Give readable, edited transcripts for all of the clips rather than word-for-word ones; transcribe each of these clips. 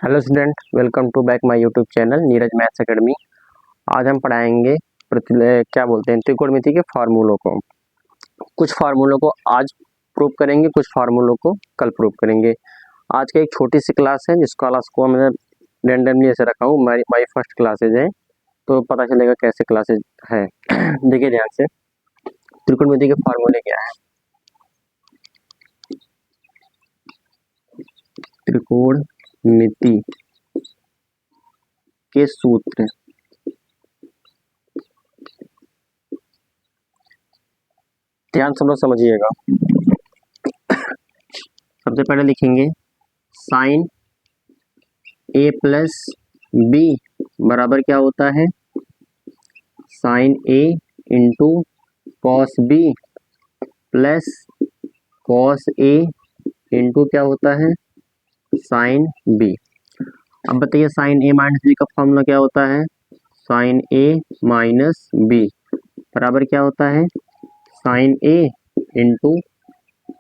Hello student, welcome to back my YouTube channel Neeraj maths academy. आज हम पढ़ाएंगे क्या बोलते हैं त्रिकोणमिति के फार्मूलों को। कुछ फार्मूलों को आज प्रूव करेंगे, कुछ फार्मूलों को कल प्रूव करेंगे। आज की एक छोटी सी क्लास है जिस क्लास को मैंने रैंडमली ऐसे रखा हूँ, माई फर्स्ट क्लासेज है, तो पता चलेगा कैसे क्लासेज है। देखिए ध्यान से, त्रिकोणमिति के फार्मूले क्या है। त्रिकोणमिति के सूत्र, ध्यान से लोग समझिएगा। सबसे पहले लिखेंगे साइन ए प्लस बी बराबर क्या होता है, sine a into cos b plus cos a into क्या होता है, साइन बी। अब बताइए साइन ए माइनस बी का फॉर्मूला क्या होता है, साइन ए माइनस बी बराबर क्या होता है, sine a into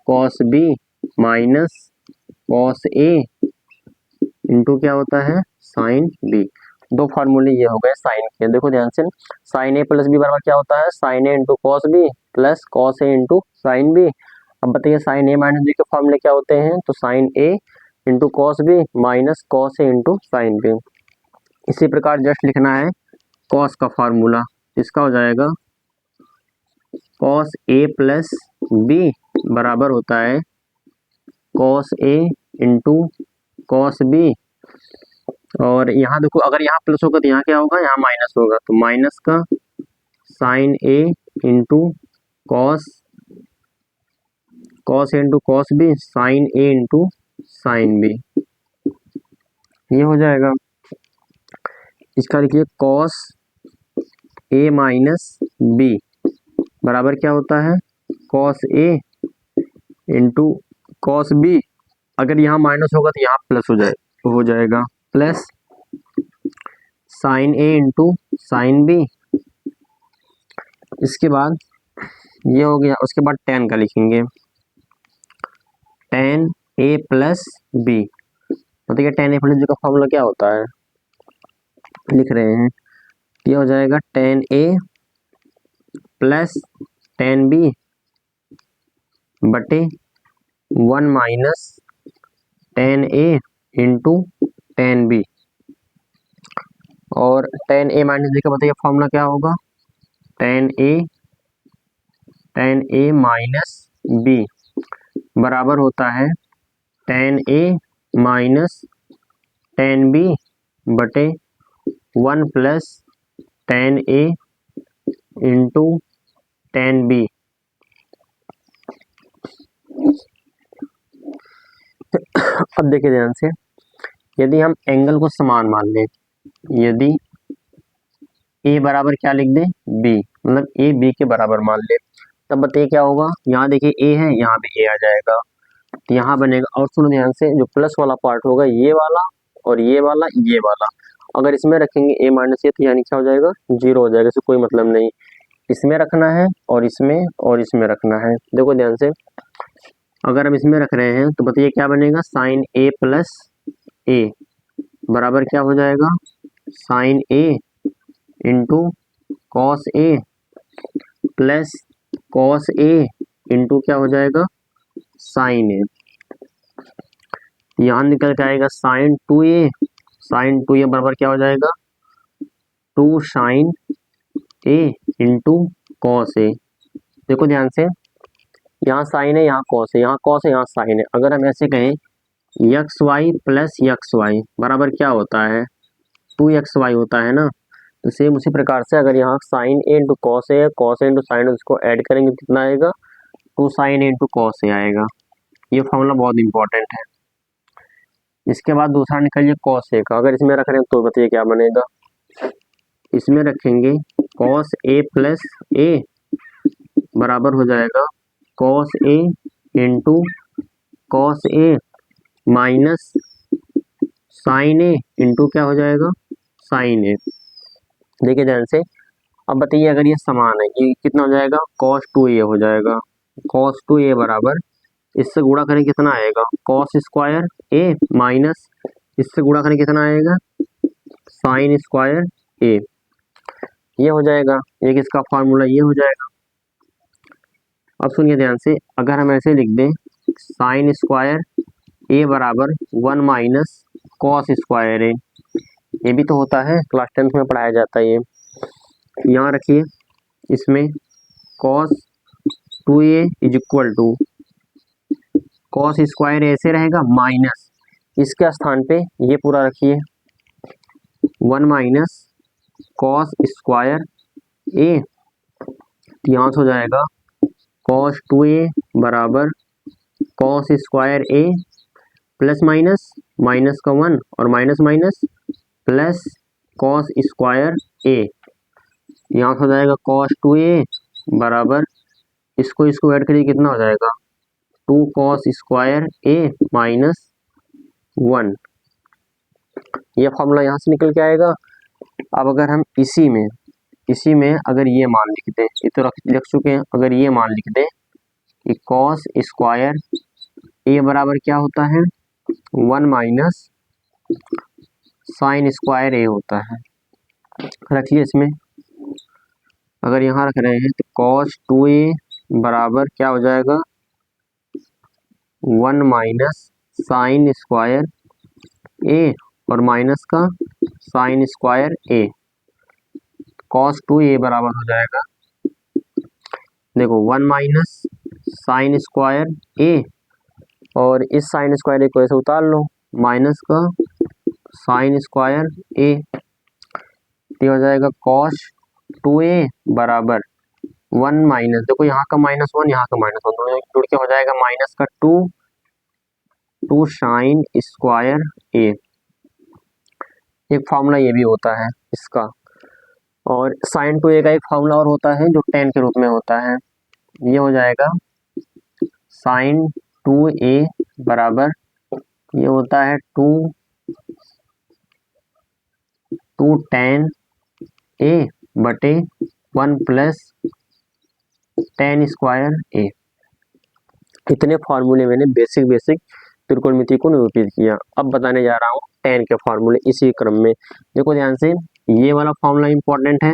cos b minus cos a into क्या होता है, साइन बी। दो फार्मूले ये हो गए साइन के। देखो ध्यान से, साइन ए प्लस बी बराबर क्या होता है, sine a into cos b plus cos a into sine b. अब बताइए साइन ए माइनस बी के फॉर्मूले क्या होते हैं, तो sine a into cos b minus cos a into sine b. इसी प्रकार जस्ट लिखना है कॉस का फार्मूला, इसका हो जाएगा कॉस ए प्लस बी बराबर होता है cos a into cos B. और यहाँ देखो, अगर यहाँ प्लस होगा तो यहाँ क्या होगा, यहाँ माइनस होगा, तो माइनस का sign a into cos a into cos B sign a into sine B, ये हो जाएगा। इसका लिखिए कॉस ए माइनस बी बराबर क्या होता है, cos a into cos B. अगर यहाँ माइनस होगा तो यहाँ प्लस हो जाएगा plus sign a into sine B. इसके बाद ये हो गया, उसके बाद टेन का लिखेंगे टेन ए प्लस बी। बताइए टेन ए प्लस बी का फॉर्मूला क्या होता है, लिख रहे हैं, ये हो जाएगा टेन ए प्लस टेन बी बटे वन माइनस टेन ए इंटू टेन बी। और टेन ए माइनस बी का बताइए फॉर्मूला क्या होगा, टेन ए माइनस बी बराबर होता है टेन ए माइनस टेन बी बटे वन प्लस टेन ए इंटू टेन बी। अब देखिए ध्यान से, यदि हम एंगल को समान मान लें, यदि ए बराबर क्या लिख दें, बी, मतलब ए बी के बराबर मान ले, तब बताइए क्या होगा। यहाँ देखिए ए है, यहाँ भी ए आ जाएगा, तो यहाँ बनेगा। और सुनो ध्यान से, जो प्लस वाला पार्ट होगा ये वाला और ये वाला अगर इसमें रखेंगे ए माइनस ए, तो यानी क्या हो जाएगा, जीरो हो जाएगा। इससे कोई मतलब नहीं, इसमें रखना है और इसमें रखना है। देखो ध्यान से, अगर हम इसमें रख रहे हैं तो बताइए क्या बनेगा, साइन ए प्लस ए बराबर क्या हो जाएगा, sign a into cos A plus cos a into क्या हो जाएगा, साइन ए। यहाँ निकल के आएगा साइन टू ए बराबर क्या हो जाएगा, two sine a into cos a. देखो ध्यान से, यहाँ साइन है, यहाँ कॉस है, यहाँ कॉस है, यहाँ साइन है। अगर हम ऐसे कहें x y plus x y बराबर क्या होता है, टू एक्स वाई होता है ना। तो सेम उसी प्रकार से अगर यहाँ sine a into cos a, cos a into sine, उसको ऐड करेंगे कितना आएगा, two sine a into cos a आएगा। ये फॉर्मूला बहुत इंपॉर्टेंट है। इसके बाद दूसरा निकालिए कॉस ए का, अगर इसमें रख रहे हैं तो बताइए क्या बनेगा, इसमें रखेंगे कॉस ए प्लस ए बराबर हो जाएगा cos a into cos A minus sign a into क्या हो जाएगा, साइन ए। देखिए ध्यान से, अब बताइए अगर ये समान है, ये कितना हो जाएगा, कॉस टू ए हो जाएगा। कॉस टू ए बराबर, इससे गुणा करें कितना आएगा, कॉस स्क्वायर ए माइनस इससे गुणा करें कितना आएगा, साइन स्क्वायर ए, ये हो जाएगा। एक इसका फार्मूला ये हो जाएगा। अब सुनिए ध्यान से, अगर हम ऐसे लिख दें साइन स्क्वायर ए बराबर 1 माइनस कॉस स्क्वायर ए, ये भी तो होता है, क्लास 10th में पढ़ाया जाता है ये। यहाँ रखिए, इसमें cos 2a is equal to cos square ऐसे रहेगा माइनस, इसके स्थान पे ये पूरा रखिए 1 माइनस कॉस स्क्वायर ए, यहाँ से हो जाएगा कॉस 2a बराबर cos square a plus minus, minus का 1 और minus minus plus cos square a, यहाँ से हो जाएगा कॉस 2a बराबर इसको ऐड करिए कितना हो जाएगा 2 कॉस स्क्वायर ए माइनस 1, ये फॉर्मूला यहाँ से निकल के आएगा। अब अगर हम इसी में अगर ये मान लिख दें, ये तो लिख चुके हैं, अगर ये मान लिख दें कि कॉस स्क्वायर ए बराबर क्या होता है 1 माइनस साइन स्क्वायर ए होता है, रखिए इसमें। अगर यहाँ रख रहे हैं तो कॉस 2a बराबर क्या हो जाएगा 1 माइनस साइन स्क्वायर ए और माइनस का साइन स्क्वायर ए, कॉस 2a बराबर हो जाएगा, देखो 1 माइनस साइन स्क्वायर ए और इस साइन स्क्वायर ए को ऐसे उतार लो, माइनस का साइन स्क्वायर ए, ये हो जाएगा कॉस 2a बराबर 1 माइनस, देखो यहाँ का माइनस 1 यहाँ का माइनस 1 दोनों जुड़ के हो जाएगा माइनस का 2 साइन स्क्वायर ए। एक फार्मूला ये भी होता है इसका, और साइन 2a का एक फार्मूला और होता है जो tan के रूप में होता है, ये हो जाएगा साइन 2a बराबर ये होता है 2 tan a बटे 1 प्लस tan स्क्वायर ए। इतने फार्मूले मैंने बेसिक त्रिकोणमिति को निरूपित किया। अब बताने जा रहा हूँ tan के फार्मूले इसी क्रम में। देखो ध्यान से, ये वाला फार्मूला इंपॉर्टेंट है,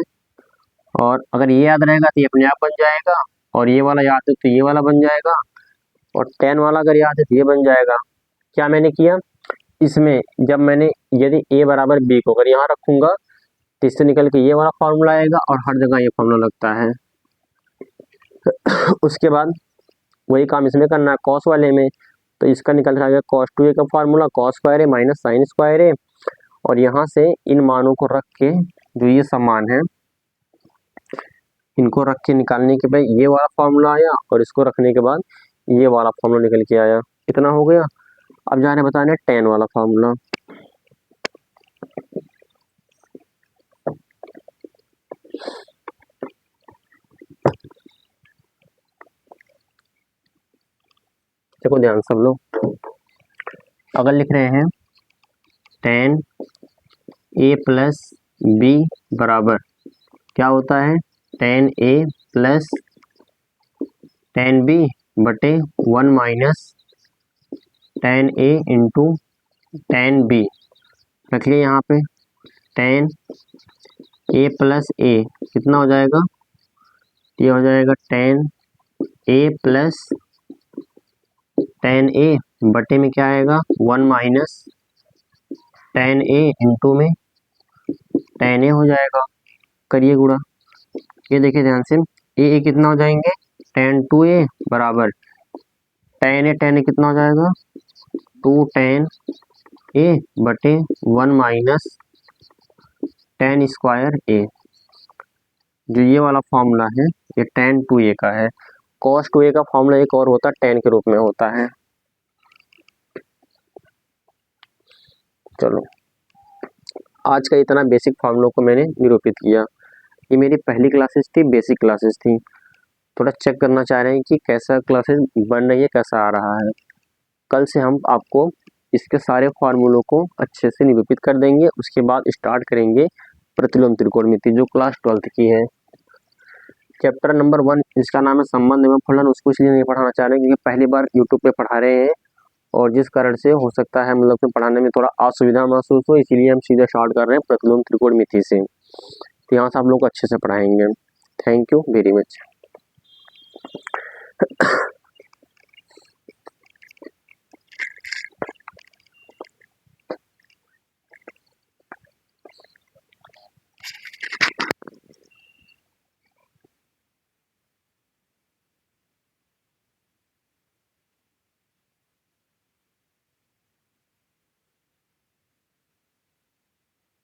और अगर ये याद रहेगा तो ये अपने आप बन जाएगा, और ये वाला याद है तो ये वाला बन जाएगा, और tan वाला अगर याद है तो ये बन जाएगा। क्या मैंने किया इसमें, जब मैंने यदि a बराबर b को अगर यहाँ रखूंगा तो इससे निकल के ये वाला फार्मूला आएगा, और हर जगह ये फार्मूला लगता है। उसके बाद वही काम इसमें करना है कॉस वाले में, तो इसका निकल के आ गया कॉस 2a का फार्मूला कॉस स्क्वायर ए माइनस साइन स्क्वायर ए, और यहाँ से इन मानों को रख के जो ये समान है इनको रख के निकालने के बाद ये वाला फार्मूला आया, और इसको रखने के बाद ये वाला फार्मूला निकल के आया। इतना हो गया। अब जा रहे बताने tan वाला फार्मूला। देखो ध्यान सब लोग, अगर लिख रहे हैं tan a प्लस b बराबर क्या होता है tan a plus tan b बटे 1 minus tan a into tan b, रख लिया यहाँ पे tan a प्लस a कितना हो जाएगा, ये हो जाएगा tan a plus tan a बटे में क्या आएगा 1 माइनस tan a इंटू में tan a हो जाएगा। करिए गुणा, ये देखिए ध्यान से, ए कितना हो जाएंगे tan 2a बराबर tan a कितना हो जाएगा 2 tan a बटे 1 माइनस tan स्क्वायर a। जो ये वाला फॉर्मूला है ये tan 2a का है। cos 2a का फॉर्मूला एक और होता है, tan के रूप में होता है। चलो, आज का इतना बेसिक फार्मूलों को मैंने निरूपित किया। ये मेरी पहली क्लासेस थी, बेसिक क्लासेस थी। थोड़ा चेक करना चाह रहे हैं कि कैसा क्लासेस बन रही है, कैसा आ रहा है। कल से हम आपको इसके सारे फार्मूलों को अच्छे से निरूपित कर देंगे। उसके बाद स्टार्ट करेंगे प्रतिलोम त्रिकोणमिति जो क्लास 12th की है। चैप्टर नंबर 1 इसका नाम है संबंध एवं फलन, उसको इसलिए नहीं पढ़ाना चाह रहे हैं क्योंकि पहली बार यूट्यूब पे पढ़ा रहे हैं और जिस कारण से हो सकता है मतलब कि पढ़ाने में थोड़ा असुविधा महसूस हो, इसीलिए हम सीधा स्टार्ट कर रहे हैं प्रतिलोम त्रिकोणमिति से। तो यहाँ से आप लोग को अच्छे से पढ़ाएंगे। Thank you very much.